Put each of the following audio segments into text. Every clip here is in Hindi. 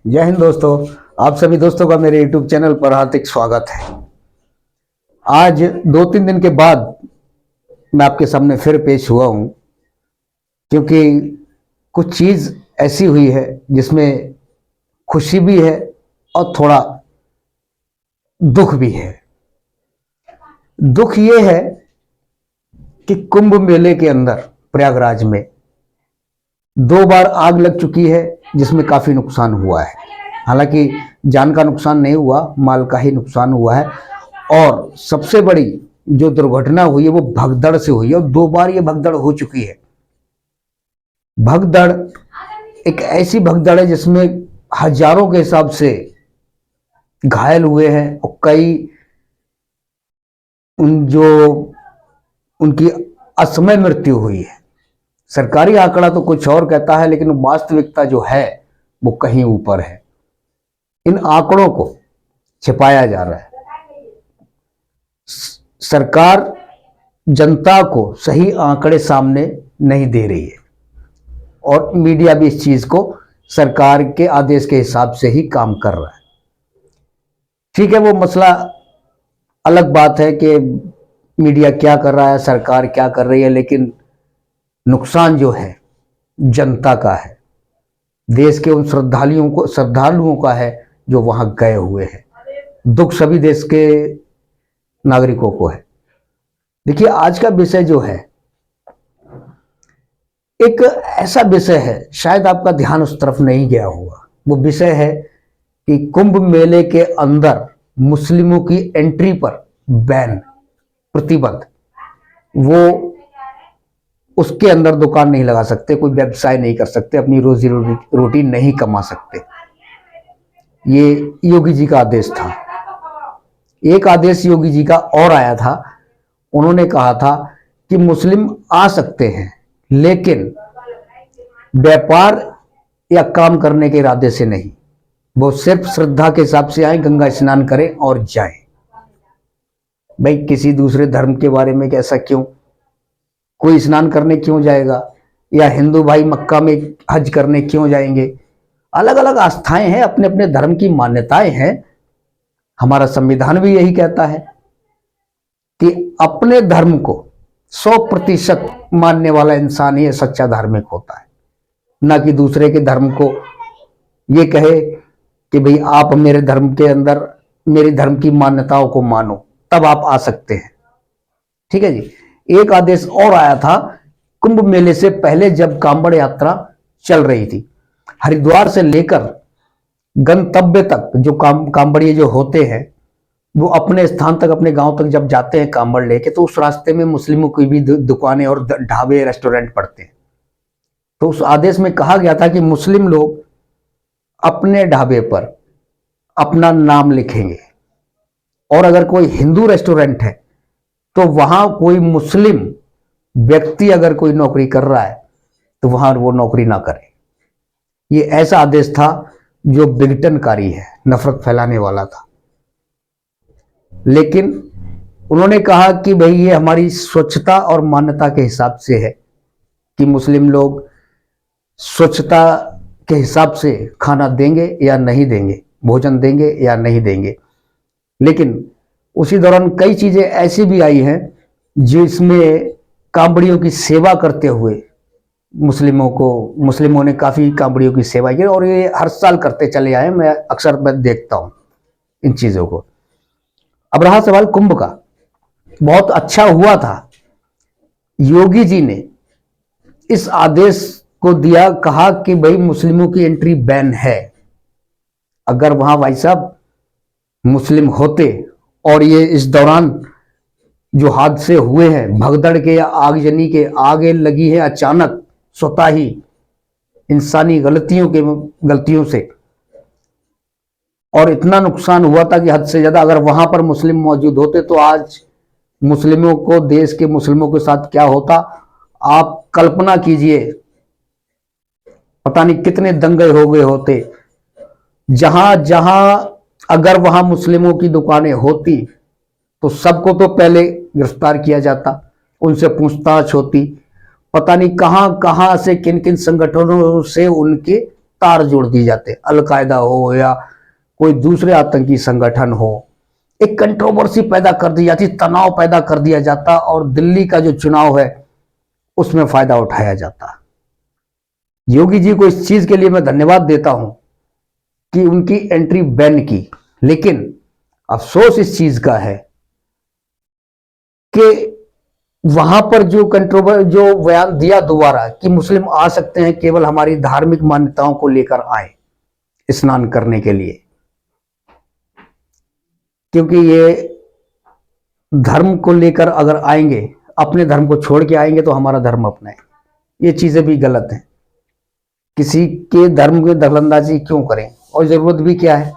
जय हिंद दोस्तों। आप सभी दोस्तों का मेरे YouTube चैनल पर हार्दिक स्वागत है। आज 2-3 दिन के बाद मैं आपके सामने फिर पेश हुआ हूं, क्योंकि कुछ चीज ऐसी हुई है जिसमें खुशी भी है और थोड़ा दुख भी है। दुख ये है कि कुंभ मेले के अंदर प्रयागराज में 2 बार आग लग चुकी है, जिसमें काफी नुकसान हुआ है। हालांकि जान का नुकसान नहीं हुआ, माल का ही नुकसान हुआ है। और सबसे बड़ी जो दुर्घटना हुई है वो भगदड़ से हुई है, और 2 बार ये भगदड़ हो चुकी है। भगदड़ एक ऐसी भगदड़ है जिसमें हजारों के हिसाब से घायल हुए हैं और कई उनकी असमय मृत्यु हुई है। सरकारी आंकड़ा तो कुछ और कहता है, लेकिन वास्तविकता जो है वो कहीं ऊपर है। इन आंकड़ों को छिपाया जा रहा है। सरकार जनता को सही आंकड़े सामने नहीं दे रही है, और मीडिया भी इस चीज को सरकार के आदेश के हिसाब से ही काम कर रहा है। ठीक है, वो मसला अलग बात है कि मीडिया क्या कर रहा है, सरकार क्या कर रही है, लेकिन नुकसान जो है जनता का है, देश के उन श्रद्धालुओं का है जो वहां गए हुए हैं। दुख सभी देश के नागरिकों को है। देखिए, आज का विषय जो है एक ऐसा विषय है, शायद आपका ध्यान उस तरफ नहीं गया होगा। वो विषय है कि कुंभ मेले के अंदर मुस्लिमों की एंट्री पर बैन, प्रतिबंध। वो उसके अंदर दुकान नहीं लगा सकते, कोई व्यवसाय नहीं कर सकते, अपनी रोजी रोटी नहीं कमा सकते। ये योगी जी का आदेश था। एक आदेश योगी जी का और आया था। उन्होंने कहा था कि मुस्लिम आ सकते हैं, लेकिन व्यापार या काम करने के इरादे से नहीं। वो सिर्फ श्रद्धा के हिसाब से आए, गंगा स्नान करें और जाएं। भाई, किसी दूसरे धर्म के बारे में ऐसा क्यों? कोई स्नान करने क्यों जाएगा? या हिंदू भाई मक्का में हज करने क्यों जाएंगे? अलग अलग आस्थाएं हैं, अपने अपने धर्म की मान्यताएं हैं। हमारा संविधान भी यही कहता है कि अपने धर्म को 100% मानने वाला इंसान ही सच्चा धार्मिक होता है, ना कि दूसरे के धर्म को ये कहे कि भाई आप मेरे धर्म के अंदर मेरी धर्म की मान्यताओं को मानो, तब आप आ सकते हैं। ठीक है जी। एक आदेश और आया था कुंभ मेले से पहले, जब कांवड़ यात्रा चल रही थी, हरिद्वार से लेकर गंतव्य तक जो कांवड़िए जो होते हैं, वो अपने स्थान तक, अपने गांव तक जब जाते हैं कांवड़ लेके, तो उस रास्ते में मुस्लिमों की भी दुकानें और ढाबे, रेस्टोरेंट पड़ते हैं। तो उस आदेश में कहा गया था कि मुस्लिम लोग अपने ढाबे पर अपना नाम लिखेंगे, और अगर कोई हिंदू रेस्टोरेंट है तो वहां कोई मुस्लिम व्यक्ति अगर कोई नौकरी कर रहा है तो वहां वो नौकरी ना करे। ये ऐसा आदेश था जो विघटनकारी है, नफरत फैलाने वाला था। लेकिन उन्होंने कहा कि भाई ये हमारी स्वच्छता और मान्यता के हिसाब से है कि मुस्लिम लोग स्वच्छता के हिसाब से खाना देंगे या नहीं देंगे, भोजन देंगे या नहीं देंगे। लेकिन उसी दौरान कई चीजें ऐसी भी आई हैं जिसमें कांवड़ियों की सेवा करते हुए मुस्लिमों ने काफी कांवड़ियों की सेवा की, और ये हर साल करते चले आए। मैं अक्सर देखता हूं इन चीजों को। अब रहा सवाल कुंभ का, बहुत अच्छा हुआ था योगी जी ने इस आदेश को दिया, कहा कि भाई मुस्लिमों की एंट्री बैन है। अगर वहां भाई साहब मुस्लिम होते और ये इस दौरान जो हादसे हुए हैं, भगदड़ के या आगजनी के, आगे लगी है अचानक स्वतः ही इंसानी गलतियों से, और इतना नुकसान हुआ था कि हद से ज्यादा। अगर वहां पर मुस्लिम मौजूद होते तो आज मुस्लिमों को, देश के मुस्लिमों के साथ क्या होता आप कल्पना कीजिए। पता नहीं कितने दंगे हो गए होते। जहां जहां अगर वहां मुस्लिमों की दुकानें होती तो सबको तो पहले गिरफ्तार किया जाता, उनसे पूछताछ होती, पता नहीं कहां कहां से, किन किन संगठनों से उनके तार जोड़ दिए जाते, अलकायदा हो या कोई दूसरे आतंकी संगठन हो। एक कंट्रोवर्सी पैदा कर दी जाती, तनाव पैदा कर दिया जाता और दिल्ली का जो चुनाव है उसमें फायदा उठाया जाता। योगी जी को इस चीज के लिए मैं धन्यवाद देता हूं कि उनकी एंट्री बैन की, लेकिन अफसोस इस चीज का है कि वहां पर जो जो बयान दिया दोबारा कि मुस्लिम आ सकते हैं केवल हमारी धार्मिक मान्यताओं को लेकर आए स्नान करने के लिए, क्योंकि ये धर्म को लेकर अगर आएंगे, अपने धर्म को छोड़ के आएंगे तो हमारा धर्म अपनाए, ये चीजें भी गलत हैं। किसी के धर्म की दखलंदाजी क्यों करें, और जरूरत भी क्या है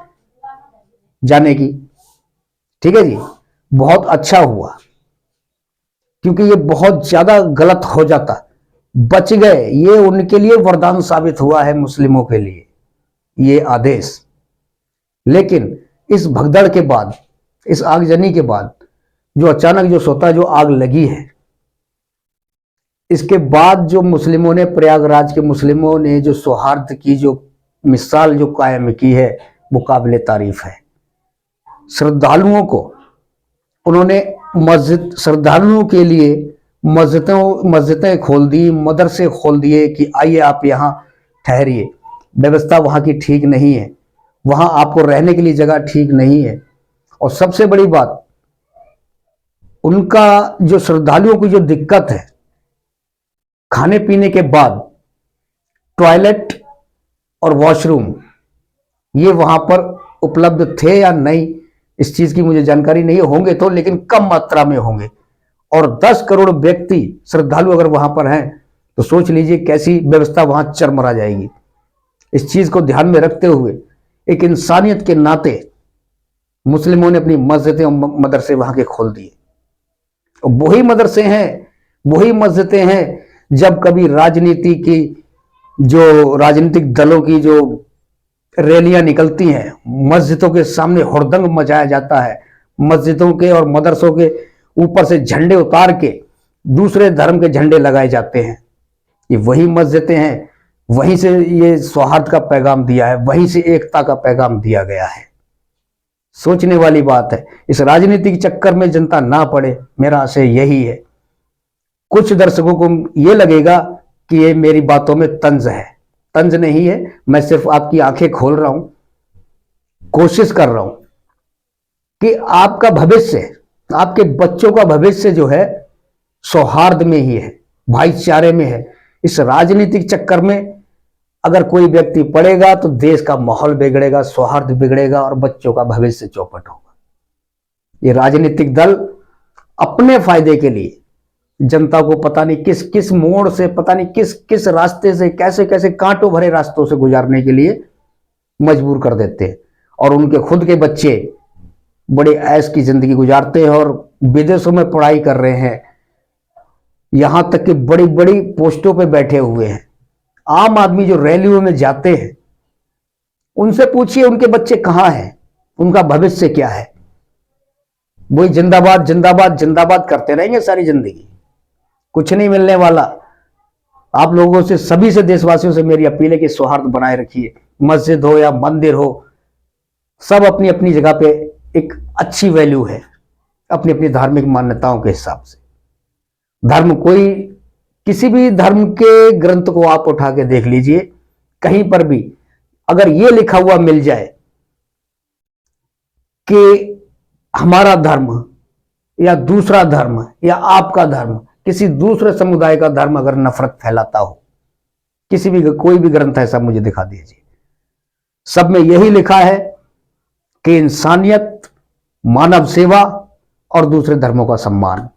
जाने की। ठीक है जी, बहुत अच्छा हुआ, क्योंकि ये बहुत ज्यादा गलत हो जाता, बच गए। ये उनके लिए वरदान साबित हुआ है, मुस्लिमों के लिए ये आदेश। लेकिन इस भगदड़ के बाद, इस आगजनी के बाद, जो अचानक जो स्वतः जो आग लगी है, इसके बाद जो मुस्लिमों ने, प्रयागराज के मुस्लिमों ने जो सौहार्द की जो मिसाल जो कायम की है, वो काबिले तारीफ है। श्रद्धालुओं को उन्होंने मस्जिद, श्रद्धालुओं के लिए मस्जिदें खोल दी, मदरसे खोल दिए कि आइए आप यहाँ ठहरिए। व्यवस्था वहाँ की ठीक नहीं है, वहाँ आपको रहने के लिए जगह ठीक नहीं है। और सबसे बड़ी बात, उनका जो श्रद्धालुओं की जो दिक्कत है, खाने पीने के बाद टॉयलेट और वॉशरूम ये वहां पर उपलब्ध थे या नहीं, इस चीज की मुझे जानकारी नहीं, होंगे तो लेकिन कम मात्रा में होंगे। और 10 करोड़ व्यक्ति श्रद्धालु अगर वहां पर हैं तो सोच लीजिए कैसी व्यवस्था वहां चरमरा जाएगी। इस चीज को ध्यान में रखते हुए एक इंसानियत के नाते मुस्लिमों ने अपनी मस्जिदें और मदरसे वहां के खोल दिए। वही मदरसे हैं, वही मस्जिदें हैं जब कभी राजनीति की, जो राजनीतिक दलों की जो रैलियां निकलती हैं, मस्जिदों के सामने हुड़दंग मचाया जाता है, मस्जिदों के और मदरसों के ऊपर से झंडे उतार के दूसरे धर्म के झंडे लगाए जाते हैं। ये वही मस्जिदें हैं, वहीं से ये सौहार्द का पैगाम दिया है, वहीं से एकता का पैगाम दिया गया है। सोचने वाली बात है। इस राजनीतिक चक्कर में जनता ना पड़े, मेरा आशय यही है। कुछ दर्शकों को ये लगेगा कि ये मेरी बातों में तंज है, तंज नहीं है, मैं सिर्फ आपकी आंखें खोल रहा हूं, कोशिश कर रहा हूं कि आपका भविष्य, आपके बच्चों का भविष्य जो है सौहार्द में ही है, भाईचारे में है। इस राजनीतिक चक्कर में अगर कोई व्यक्ति पड़ेगा तो देश का माहौल बिगड़ेगा, सौहार्द बिगड़ेगा और बच्चों का भविष्य चौपट होगा। ये राजनीतिक दल अपने फायदे के लिए जनता को पता नहीं किस किस मोड़ से, पता नहीं किस किस रास्ते से, कैसे कैसे कांटों भरे रास्तों से गुजारने के लिए मजबूर कर देते हैं। और उनके खुद के बच्चे बड़े ऐश की जिंदगी गुजारते हैं और विदेशों में पढ़ाई कर रहे हैं, यहां तक कि बड़ी बड़ी पोस्टों पे बैठे हुए हैं। आम आदमी जो रैलियों में जाते हैं, उनसे पूछिए उनके बच्चे कहां हैं, उनका भविष्य क्या है। वही जिंदाबाद जिंदाबाद जिंदाबाद करते रहेंगे सारी जिंदगी, कुछ नहीं मिलने वाला। आप लोगों से, सभी से, देशवासियों से मेरी अपील है कि सौहार्द बनाए रखिए। मस्जिद हो या मंदिर हो, सब अपनी अपनी जगह पे एक अच्छी वैल्यू है, अपनी अपनी धार्मिक मान्यताओं के हिसाब से। धर्म, कोई किसी भी धर्म के ग्रंथ को आप उठा के देख लीजिए, कहीं पर भी अगर ये लिखा हुआ मिल जाए कि हमारा धर्म या दूसरा धर्म या आपका धर्म किसी दूसरे समुदाय का धर्म अगर नफरत फैलाता हो, किसी भी, कोई भी ग्रंथ ऐसा मुझे दिखा दीजिए। सब में यही लिखा है कि इंसानियत, मानव सेवा और दूसरे धर्मों का सम्मान।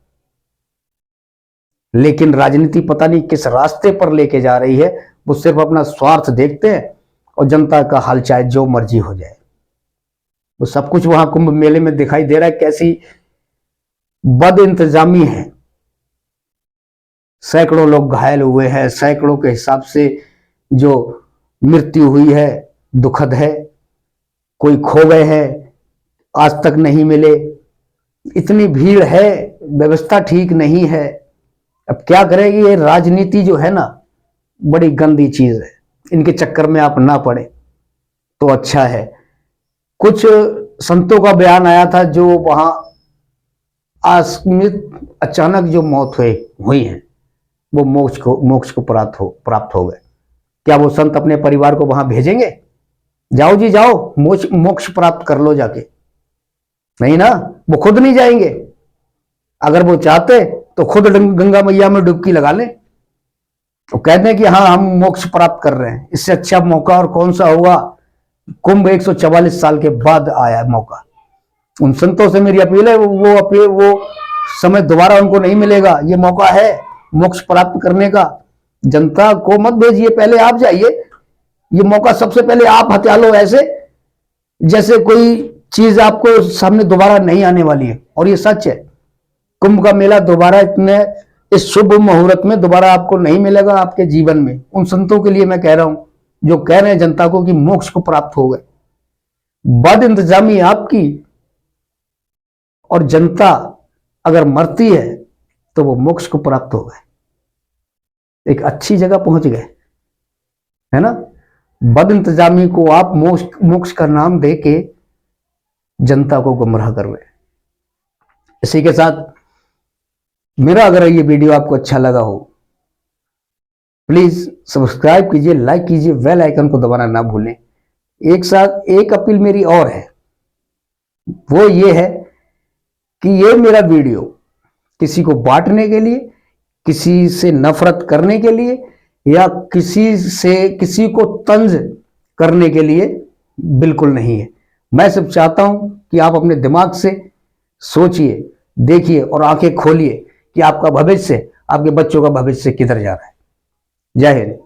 लेकिन राजनीति पता नहीं किस रास्ते पर लेके जा रही है। वो सिर्फ अपना स्वार्थ देखते हैं और जनता का हाल चाहे जो मर्जी हो जाए। वो सब कुछ वहां कुंभ मेले में दिखाई दे रहा है, कैसी बद इंतजामी है। सैकड़ों लोग घायल हुए हैं, सैकड़ों के हिसाब से जो मृत्यु हुई है दुखद है। कोई खो गए हैं, आज तक नहीं मिले। इतनी भीड़ है, व्यवस्था ठीक नहीं है। अब क्या करेगी ये राजनीति जो है ना, बड़ी गंदी चीज है। इनके चक्कर में आप ना पड़े तो अच्छा है। कुछ संतों का बयान आया था जो वहां आकस्मिक अचानक जो मौत हुई है, वो मोक्ष को प्राप्त हो गए। क्या वो संत अपने परिवार को वहां भेजेंगे? जाओ जी जाओ, मोक्ष प्राप्त कर लो जाके? नहीं ना, वो खुद नहीं जाएंगे। अगर वो चाहते तो खुद गंगा मैया में डुबकी लगा लें, तो कहते हैं कि हाँ हम मोक्ष प्राप्त कर रहे हैं। इससे अच्छा मौका और कौन सा होगा? कुंभ 144 साल के बाद आया मौका। उन संतों से मेरी अपील है, वो समय दोबारा उनको नहीं मिलेगा। ये मौका है मोक्ष प्राप्त करने का। जनता को मत भेजिए, पहले आप जाइए। ये मौका सबसे पहले आप हत्या लो, ऐसे जैसे कोई चीज आपको सामने दोबारा नहीं आने वाली है। और ये सच है, कुंभ का मेला दोबारा इतने इस शुभ मुहूर्त में दोबारा आपको नहीं मिलेगा आपके जीवन में। उन संतों के लिए मैं कह रहा हूं जो कह रहे हैं जनता को कि मोक्ष को प्राप्त हो गए। बद इंतजामी आपकी, और जनता अगर मरती है तो वो मोक्ष को प्राप्त हो गए, एक अच्छी जगह पहुंच गए, है ना। बद इंतजामी को आप मोक्ष का नाम दे के जनता को गुमराह कर रहे हैं। इसी के साथ मेरा अगर ये वीडियो आपको अच्छा लगा हो, प्लीज सब्सक्राइब कीजिए, लाइक कीजिए, बेल आइकन को दबाना ना भूलें। एक साथ एक अपील मेरी और है, वो ये है कि ये मेरा वीडियो किसी को बांटने के लिए, किसी से नफरत करने के लिए, या किसी को तंज करने के लिए बिल्कुल नहीं है। मैं सिर्फ चाहता हूं कि आप अपने दिमाग से सोचिए, देखिए और आंखें खोलिए कि आपका भविष्य, आपके बच्चों का भविष्य किधर जा रहा है। जय हिंद।